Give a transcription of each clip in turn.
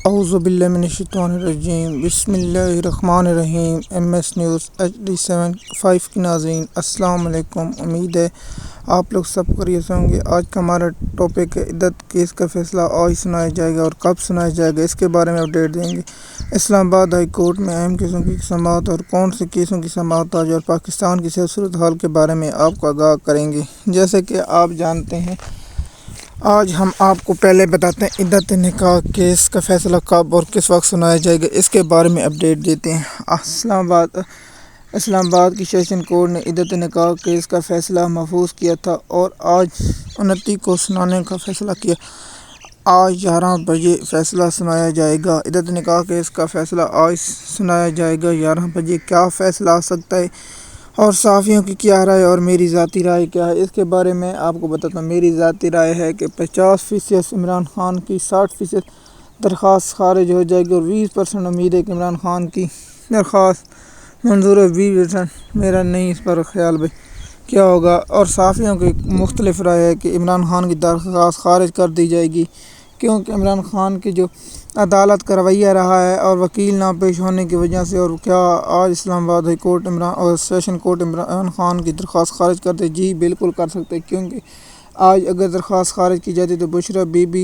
اعوذ باللہ من الشیطان الرجیم، بسم اللہ الرحمن الرحیم۔ MS نیوز HD75 کے ناظرین السلام علیکم۔ امید ہے آپ لوگ سب خیریت سے ہوں گے۔ آج کا ہمارا ٹاپک ہے عدت کیس کا فیصلہ آج سنایا جائے گا اور کب سنایا جائے گا، اس کے بارے میں اپڈیٹ دیں گے۔ اسلام آباد ہائی کورٹ میں اہم کیسوں کی سماعت اور کون سے کیسوں کی سماعت آج اور پاکستان کی صورتحال کے بارے میں آپ کو آگاہ کریں گے۔ جیسے کہ آپ جانتے ہیں، آج ہم آپ کو پہلے بتاتے ہیں عدت نکاح کیس کا فیصلہ کب اور کس وقت سنایا جائے گا، اس کے بارے میں اپڈیٹ دیتے ہیں۔ اسلام آباد کی سیشن کورٹ نے عدت نکاح کیس کا فیصلہ محفوظ کیا تھا اور آج 29 کو سنانے کا فیصلہ کیا۔ آج 11 بجے فیصلہ سنایا جائے گا۔ عدت نکاح کیس کا فیصلہ آج سنایا جائے گا 11 بجے۔ کیا فیصلہ آ سکتا ہے اور صحافیوں کی کیا رائے اور میری ذاتی رائے کیا ہے، اس کے بارے میں آپ کو بتاتا ہوں۔ میری ذاتی رائے ہے کہ 50% عمران خان کی 60% درخواست خارج ہو جائے گی اور 20% امید ہے کہ عمران خان کی درخواست منظور ہے۔ 20% میرا نہیں اس پر خیال بھائی کیا ہوگا، اور صحافیوں کی مختلف رائے ہے کہ عمران خان کی درخواست خارج کر دی جائے گی، کیونکہ عمران خان کی جو عدالت کا رویہ رہا ہے اور وکیل نہ پیش ہونے کی وجہ سے۔ اور کیا آج اسلام آباد ہائی کورٹ اور سیشن کورٹ عمران خان کی درخواست خارج کر دے؟ جی بالکل کر سکتے، کیونکہ آج اگر درخواست خارج کی جاتی تو بشرا بی بی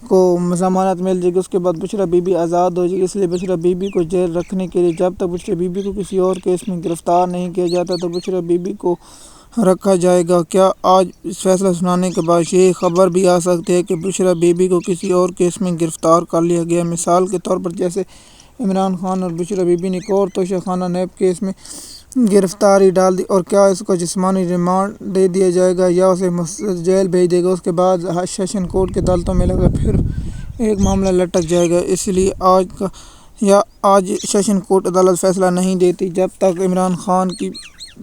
کو ضمانت مل جائے گی، اس کے بعد بشرا بی بی آزاد ہو جائے گی۔ اس لیے بشرا بی بی کو جیل رکھنے کے لیے جب تک بشرا بی بی کو کسی اور کیس میں گرفتار نہیں کیا جاتا تو بشرا بی بی کو رکھا جائے گا۔ کیا آج فیصلہ سنانے کے بعد یہ خبر بھی آ سکتی ہے کہ بشرا بی بی کو کسی اور کیس میں گرفتار کر لیا گیا؟ مثال کے طور پر جیسے عمران خان اور بشرا بی بی نے ایک اور توشہ خانہ نیب کیس میں گرفتاری ڈال دی، اور کیا اس کو جسمانی ریمانڈ دے دیا جائے گا یا اسے جیل بھیج دے گا؟ اس کے بعد سیشن کورٹ کے عدالتوں میں لگا پھر ایک معاملہ لٹک جائے گا۔ اس لیے آج سیشن کورٹ عدالت فیصلہ نہیں دیتی جب تک عمران خان کی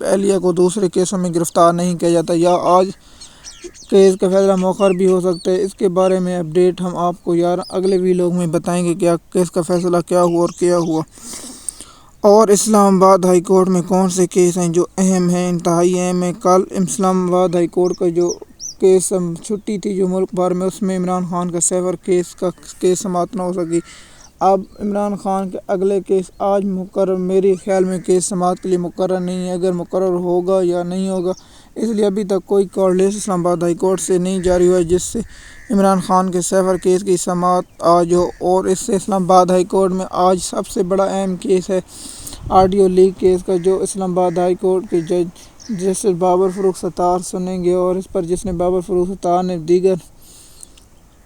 اہلیہ کو دوسرے کیسوں میں گرفتار نہیں کیا جاتا، یا آج کیس کا فیصلہ مؤخر بھی ہو سکتا ہے۔ اس کے بارے میں اپڈیٹ ہم آپ کو اگلے ویلاگ میں بتائیں گے کیا کیس کا فیصلہ کیا ہوا اور کیا ہوا، اور اسلام آباد ہائی کورٹ میں کون سے کیس ہیں جو اہم ہیں، انتہائی اہم ہیں۔ کل اسلام آباد ہائی کورٹ کا جو کیس چھٹی تھی جو ملک بھر میں، اس میں عمران خان کا سیور کیس سماعت نہ ہو سکی۔ اب عمران خان کے اگلے کیس آج مقرر، میرے خیال میں کیس سماعت کے لیے مقرر نہیں ہے، اگر مقرر ہوگا یا نہیں ہوگا، اس لیے ابھی تک کوئی کال لسٹ اسلام آباد ہائی کورٹ سے نہیں جاری ہوا ہے جس سے عمران خان کے سیور کیس کی سماعت آج ہو۔ اور اس سے اسلام آباد ہائی کورٹ میں آج سب سے بڑا اہم کیس ہے آڈیو لیک کیس کا، جو اسلام آباد ہائی کورٹ کے جج جسٹس بابر فاروق ستار سنیں گے، اور اس پر جس نے بابر فاروق ستار نے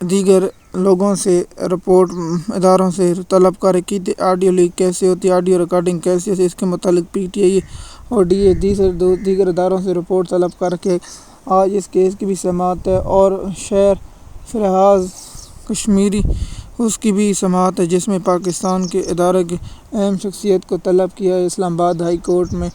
دیگر لوگوں سے رپورٹ اداروں سے طلب کر کی تھی آڈیو لیک کیسے ہوتی ہے، آڈیو ریکارڈنگ کیسے ہوتی ہے، اس کے متعلق PTI اور دیگر اداروں سے رپورٹ طلب کر کے آج اس کیس کی بھی سماعت ہے۔ اور شہر فراز کشمیری، اس کی بھی سماعت ہے، جس میں پاکستان کے ادارے کی اہم شخصیت کو طلب کیا ہے اسلام آباد ہائی کورٹ میں۔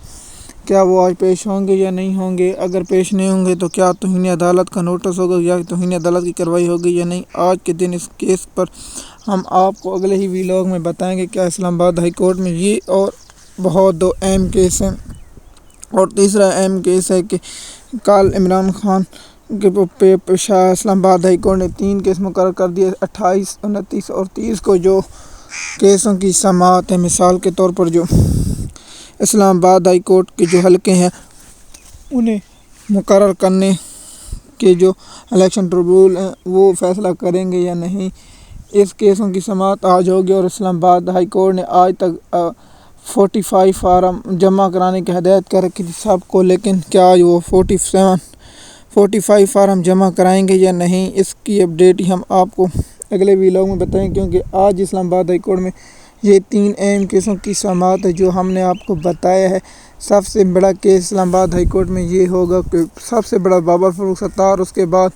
کیا وہ آج پیش ہوں گے یا نہیں ہوں گے؟ اگر پیش نہیں ہوں گے تو کیا توہین عدالت کا نوٹس ہوگا یا توہین عدالت کی کارروائی ہوگی یا نہیں؟ آج کے دن اس کیس پر ہم آپ کو اگلے ہی ویلاگ میں بتائیں گے کیا اسلام آباد ہائی کورٹ میں یہ اور بہت دو اہم کیس ہیں۔ اور تیسرا اہم کیس ہے کہ کل عمران خان کے اسلام آباد ہائی کورٹ نے 3 کیس مقرر کر دیے، 28، 29 اور 30 کو، جو کیسوں کی سماعت ہے۔ مثال کے طور پر جو اسلام آباد ہائی کورٹ کے جو حلقے ہیں انہیں مقرر کرنے کے جو الیکشن ٹریبیونل ہیں وہ فیصلہ کریں گے یا نہیں، اس کیسوں کی سماعت آج ہوگی۔ اور اسلام آباد ہائی کورٹ نے آج تک 45 فارم جمع کرانے کی ہدایت کر رکھی تھی سب کو، لیکن کیا آج وہ 45 فارم جمع کرائیں گے یا نہیں، اس کی اپڈیٹ ہم آپ کو اگلے ویلاگ میں بتائیں، کیونکہ آج اسلام آباد ہائی کورٹ میں یہ 3 اہم کیسوں کی سماعت ہے جو ہم نے آپ کو بتایا ہے۔ سب سے بڑا کیس اسلام آباد ہائی کورٹ میں یہ ہوگا کہ سب سے بڑا بابر فاروق ستار، اس کے بعد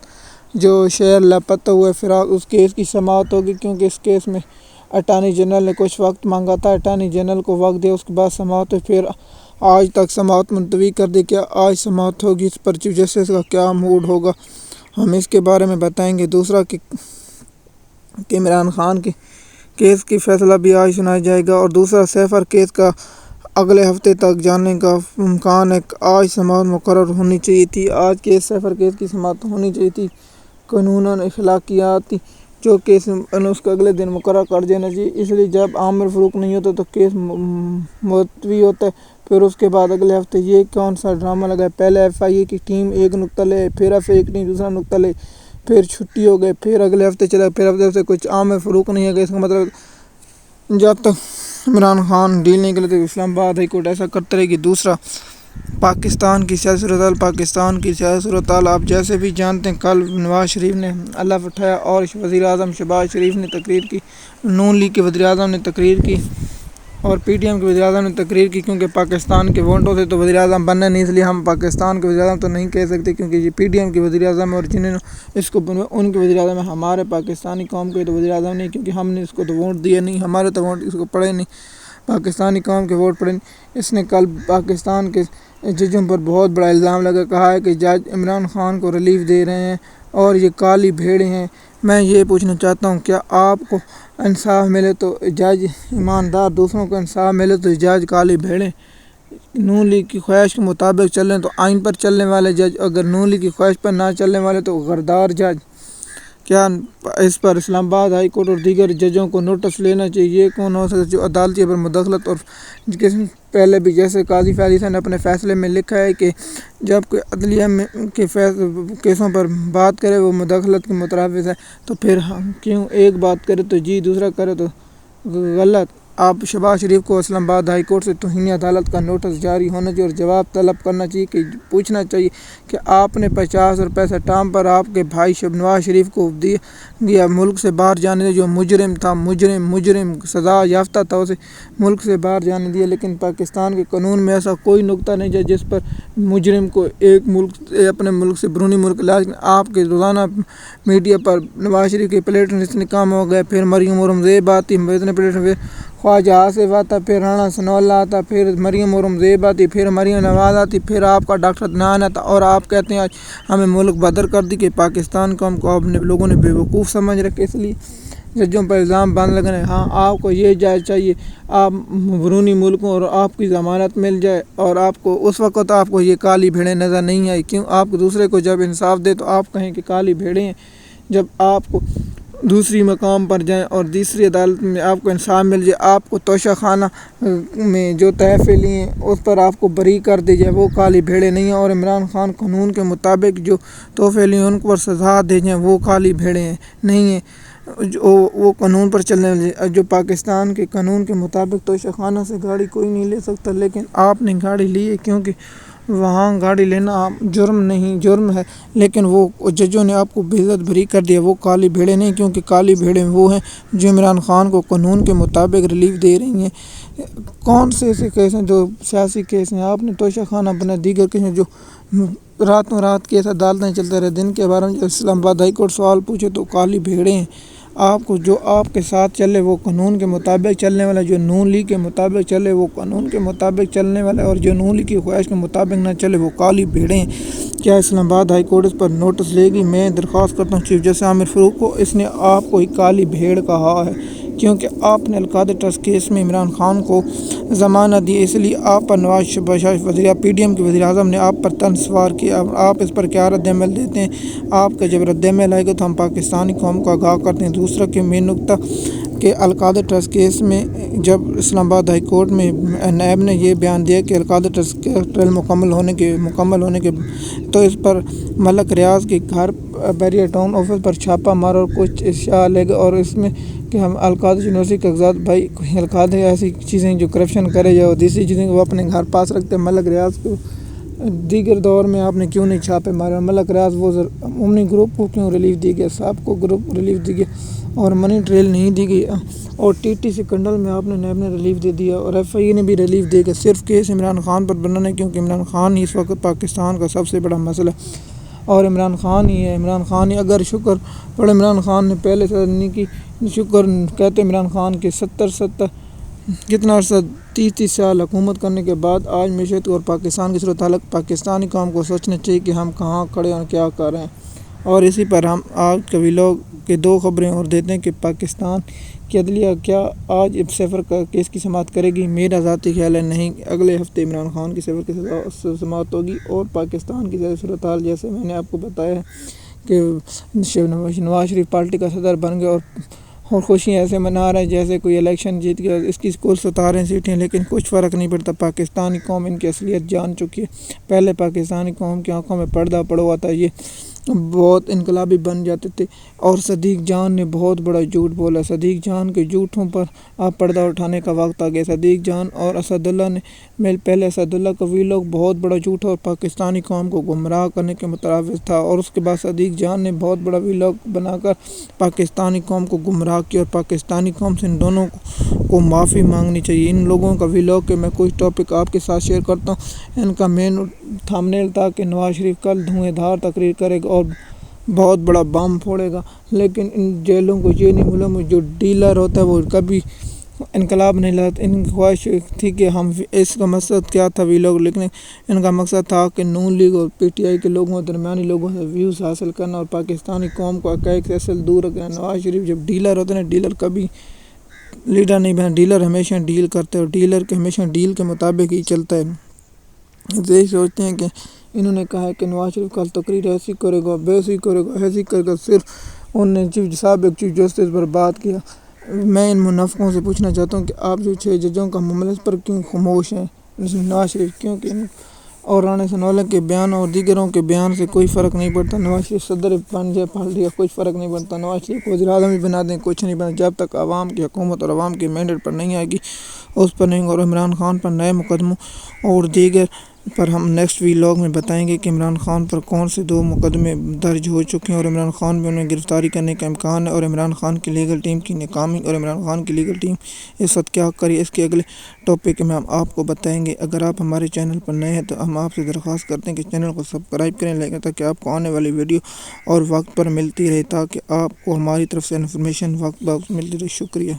جو شہر لاپتہ ہوئے فراز، اس کیس کی سماعت ہوگی، کیونکہ اس کیس میں اٹارنی جنرل نے کچھ وقت مانگا تھا، اٹارنی جنرل کو وقت دیا، اس کے بعد سماعت ہوئی، پھر آج تک سماعت ملتوی کر دی۔ کیا آج سماعت ہوگی؟ اس پر چیف جسٹس کا کیا موڈ ہوگا، ہم اس کے بارے میں بتائیں گے۔ دوسرا کہ عمران خان کے کیس کی فیصلہ بھی آج سنایا جائے گا، اور دوسرا سیفر کیس کا اگلے ہفتے تک جاننے کا امکان ہے۔ آج سماعت مقرر ہونی چاہیے تھی، آج سیفر کیس کی سماعت ہونی چاہیے تھی، قانوناً اخلاقیاتی جو کیس اس کو اگلے دن مقررہ کر دینا چاہیے۔ اس لیے جب عامر فروخ نہیں ہوتا تو کیس ملتوی ہوتا ہے۔ پھر اس کے بعد اگلے ہفتے یہ کون سا ڈرامہ لگا ہے، پہلے ایف آئی اے کی ٹیم ایک نقطہ لے، پھر ایف آئی اے کی ٹیم دوسرا نقطہ لے، پھر چھٹی ہو گئے، پھر اگلے ہفتے چلا، پھر ہفتے سے کچھ عامر فروخ نہیں ہے گا۔ اس کا مطلب جب تک عمران خان ڈیل نہیں کرتے اسلام آباد ہائی کورٹ ایسا کرتے رہے گی۔ دوسرا، پاکستان کی سیاسی صورتحال آپ جیسے بھی جانتے ہیں، کل نواز شریف نے حلف اٹھایا اور وزیر اعظم شہباز شریف نے تقریر کی، نون لیگ کے وزیر اعظم نے تقریر کی اور پی ٹی ایم کے وزیر اعظم نے تقریر کی، کیونکہ پاکستان کے ووٹوں سے تو وزیر اعظم بننا نہیں، اس لیے ہم پاکستان کے وزیر اعظم تو نہیں کہہ سکتے، کیونکہ یہ پی ٹی ایم کے وزیر اعظم اور جنہوں نے اس کو بنوا ان کے وزیر اعظم ہیں۔ ہمارے پاکستانی قوم کے تو وزیر اعظم نہیں، کیونکہ ہم نے اس کو تو ووٹ دیا نہیں، ہمارے تو ووٹ اس کو پڑے نہیں، پاکستانی قوم کے ووٹ پڑے نہیں۔ اس نے کل پاکستان کے ججوں پر بہت بڑا الزام لگا، کہا ہے کہ جج عمران خان کو ریلیف دے رہے ہیں اور یہ کالی بھیڑیں ہیں۔ میں یہ پوچھنا چاہتا ہوں، کیا آپ کو انصاف ملے تو جج ایماندار، دوسروں کو انصاف ملے تو جج کالی بھیڑیں؟ نون لیگ کی خواہش کے مطابق چل رہے ہیں تو آئین پر چلنے والے جج، اگر نون لیگ کی خواہش پر نہ چلنے والے تو غدار جج۔ کیا اس پر اسلام آباد ہائی کورٹ اور دیگر ججوں کو نوٹس لینا چاہیے؟ یہ کون ہو سکتا ہے جو عدالتی پر مداخلت اور پہلے بھی جیسے قاضی فیاض حسین نے اپنے فیصلے میں لکھا ہے کہ جب کوئی عدلیہ کے کیسوں پر بات کرے وہ مداخلت کے مترادف ہے، تو پھر ہم کیوں ایک بات کرے تو جی دوسرا کرے تو غلط؟ آپ شہباز شریف کو اسلام آباد ہائی کورٹ سے توہین عدالت کا نوٹس جاری ہونا چاہیے اور جواب طلب کرنا چاہیے، کہ پوچھنا چاہیے کہ آپ نے 50 روپے سے ٹام پر آپ کے بھائی نواز شریف کو دیا ملک سے باہر جانے دیا، جو مجرم تھا، مجرم سزا یافتہ تھا، اسے ملک سے باہر جانے دیا، لیکن پاکستان کے قانون میں ایسا کوئی نقطہ نہیں ہے جس پر مجرم کو ایک ملک اپنے ملک سے بیرونی ملک لاز۔ آپ کے روزانہ میڈیا پر نواز شریف کے پلیٹ اتنے کام ہو گئے، پھر مریم اورنگزیب آتی، اتنے پلیٹ خواجہ آصف آتا، پھر رانا ثناءاللہ آتا، پھر مریم اورنگزیب آتی، پھر مریم نواز آتی، پھر آپ کا ڈاکٹر عدنان آتا، اور آپ کہتے ہیں آج ہمیں ملک بدر کر دی، کہ پاکستان قوم کو آپ نے لوگوں نے بے وقوف سمجھ رکھے، اس لیے ججوں پر الزام بند لگ رہے ہیں۔ ہاں، آپ کو یہ جائز چاہیے آپ بیرونی ملکوں اور آپ کی ضمانت مل جائے، اور آپ کو اس وقت آپ کو یہ کالی بھیڑیں نظر نہیں آئی، کیوں آپ دوسرے کو جب انصاف دے تو آپ کہیں کہ کالی بھیڑیں ہیں، جب آپ کو دوسری مقام پر جائیں اور تیسری عدالت میں آپ کو انصاف مل جائے، آپ کو توشہ خانہ میں جو تحفے لیے ہیں اس پر آپ کو بری کر دی جائے، وہ کالی بھیڑیں نہیں ہیں، اور عمران خان قانون کے مطابق جو تحفے لیے ان پر سزا دے جائیں، وہ کالی بھیڑیں ہیں نہیں ہیں، وہ قانون پر چلنے والے۔ جو پاکستان کے قانون کے مطابق توشہ خانہ سے گاڑی کوئی نہیں لے سکتا، لیکن آپ نے گاڑی لی ہے، کیونکہ وہاں گاڑی لینا جرم نہیں، جرم ہے، لیکن وہ ججوں نے آپ کو بے عزت بری کر دیا، وہ کالی بھیڑیں نہیں، کیونکہ کالی بھیڑیں وہ ہیں جو عمران خان کو قانون کے مطابق ریلیف دے رہی ہیں۔ کون سے ایسے کیس ہیں جو سیاسی کیس ہیں؟ آپ نے توشہ خانہ بنا، دیگر کیس ہیں جو راتوں رات کیس عدالتیں چلتے رہے، دن کے بارے میں اسلام آباد ہائی کورٹ سوال پوچھے تو کالی بھیڑیں ہیں۔ آپ کو جو آپ کے ساتھ چلے وہ قانون کے مطابق چلنے والا، جو نون لیگ کے مطابق چلے وہ قانون کے مطابق چلنے والا، اور جو نون لیگ کی خواہش کے مطابق نہ چلے وہ کالی بھیڑیں ہیں۔ کیا اسلام آباد ہائی کورٹ اس پر نوٹس لے گی؟ میں درخواست کرتا ہوں چیف جسٹس عامر فاروق کو، اس نے آپ کو ایک کالی بھیڑ کہا ہے، کیونکہ آپ نے القادر ٹرسٹ کیس میں عمران خان کو ضمانت دی، اس لیے آپ پر Nawaz Sharif P T M کے وزیر اعظم نے آپ پر طنز سوار کیا۔ آپ اس پر کیا رد عمل دیتے ہیں؟ آپ کا جب رد عمل آئے گا تو ہم پاکستانی قوم کو آگاہ کرتے ہیں۔ دوسرا کہ مین نقطہ کہ القادر ٹرسٹ کیس میں جب اسلام آباد ہائی کورٹ میں نیب نے یہ بیان دیا کہ القادر ٹرسٹ کا ٹرائل مکمل ہونے کے تو اس پر ملک ریاض کے گھر بیریا ٹاؤن آفس پر چھاپہ مارا اور کچھ اشیاء لے گئے، اور اس میں کہ ہم القادر یونیورسٹی کاغذات، بھائی القادر ایسی چیزیں جو کرپشن کرے یا دوسری چیزیں وہ اپنے گھر پاس رکھتے ہیں، ملک ریاض کو دیگر دور میں آپ نے کیوں نہیں چھاپے مارے؟ ملک ریاض وہ امنی گروپ کو کیوں ریلیف دی گیا، سب کو گروپ ریلیف دی گیا اور منی ٹریل نہیں دی گئی، اور ٹی ٹی سکنڈل میں آپ نے نیب نے ریلیف دے دیا اور ایف آئی اے نے بھی ریلیف دے گا، صرف کیس عمران خان پر بنانا ہے، کیونکہ عمران خان ہی اس وقت پاکستان کا سب سے بڑا مسئلہ اور عمران خان ہی ہے۔ عمران خان ہی اگر شکر پڑے عمران خان نے پہلے سے نہیں کی، شکر کہتے عمران خان کے 70 کتنا عرصہ 30 سال حکومت کرنے کے بعد آج معیشت اور پاکستان کی صورتحال پاکستانی قوم کو سوچنا چاہیے کہ ہم کہاں کھڑے اور کیا کر رہے ہیں۔ اور اسی پر ہم آج کبھی لوگ کے 2 خبریں اور دیتے ہیں کہ پاکستان کی عدلیہ کیا آج سفر کا کیس کی سماعت کرے گی؟ میرا ذاتی خیال ہے نہیں، اگلے ہفتے عمران خان کی سفر کی سماعت ہوگی، اور پاکستان کی صورتحال جیسے میں نے آپ کو بتایا ہے کہ نواز شریف پارٹی کا صدر بن گیا اور خوشیاں ایسے منا رہے ہیں جیسے کوئی الیکشن جیت گیا، اس کی کل 17 سیٹیں، لیکن کچھ فرق نہیں پڑتا۔ پاکستانی قوم ان کی اصلیت جان چکی ہے۔ پہلے پاکستانی قوم کی آنکھوں میں پردہ پڑا ہوا تھا، یہ بہت انقلابی بن جاتے تھے، اور صدیق جان نے بہت بڑا جھوٹ بولا۔ صدیق جان کے جھوٹوں پر آپ پردہ اٹھانے کا وقت آ گیا۔ صدیق جان اور اسد اللہ نے پہلے اسد اللہ کا ویلاگ بہت بڑا جھوٹا اور پاکستانی قوم کو گمراہ کرنے کے مترادف تھا، اور اس کے بعد صدیق جان نے بہت بڑا ویلاگ بنا کر پاکستانی قوم کو گمراہ کیا، اور پاکستانی قوم سے ان دونوں کو معافی مانگنی چاہیے۔ ان لوگوں کا ویلاگ کے میں کچھ ٹاپک آپ کے ساتھ شیئر کرتا ہوں۔ ان کا مین تھمبنیل تھا کہ نواز شریف کل دھوئیں دھار تقریر کرے گا اور بہت بڑا بم پھوڑے گا، لیکن ان جیلوں کو یہ نہیں معلوم جو ڈیلر ہوتا ہے وہ کبھی انقلاب نہیں لاتا۔ ان کی خواہش تھی کہ ہم اس کا مقصد کیا تھا ویلاگ لکھنے، ان کا مقصد تھا کہ نون لیگ اور پی ٹی آئی کے لوگوں، درمیانی لوگوں سے ویوز حاصل کرنا اور پاکستانی قوم کو حقائق سے اصل دور رکھنا۔ نواز شریف جب ڈیلر ہوتے ہیں، ڈیلر کبھی لیڈر نہیں بنا، ڈیلر ہمیشہ ڈیل کرتے ہیں، اور ڈیلر کے ہمیشہ ڈیل کے مطابق ہی چلتا ہے۔ یہی سوچتے ہیں کہ انہوں نے کہا ہے کہ نواز شریف کل تقریر ایسی کرے گا، ویسی کرے گا، ایسی کرے گا، صرف انہوں نے سابق چیف جسٹس پر بات کیا۔ میں ان منافقوں سے پوچھنا چاہتا ہوں کہ آپ جو 6 ججوں کا معاملے پر کیوں خاموش ہیں؟ نواز شریف کیونکہ اور رانا ثناءاللہ کے بیان اور دیگروں کے بیان سے کوئی فرق نہیں پڑتا۔ نواز شریف صدر بن جائے پارٹی کا کچھ فرق نہیں پڑتا، نواز شریف کو وزیر اعظم بھی بنا دیں، کچھ نہیں بنا، جب تک عوام کی حکومت اور عوام کے مینڈیٹ پر نہیں آئے گی اس پر نہیں۔ اور عمران خان پر نئے مقدموں اور دیگر پر ہم نیکسٹ ویلاگ میں بتائیں گے کہ عمران خان پر کون سے 2 مقدمے درج ہو چکے ہیں، اور عمران خان میں انہیں گرفتاری کرنے کا امکان ہے، اور عمران خان کی لیگل ٹیم کی ناکامی، اور عمران خان کی لیگل ٹیم اس وقت کیا کری، اس کے اگلے ٹاپک میں ہم آپ کو بتائیں گے۔ اگر آپ ہمارے چینل پر نئے ہیں تو ہم آپ سے درخواست کرتے ہیں کہ چینل کو سبسکرائب کریں، تاکہ آپ کو آنے والی ویڈیو اور وقت پر ملتی رہے، تاکہ آپ کو ہماری طرف سے انفارمیشن وقت بہ وقت ملتی رہے۔ شکریہ۔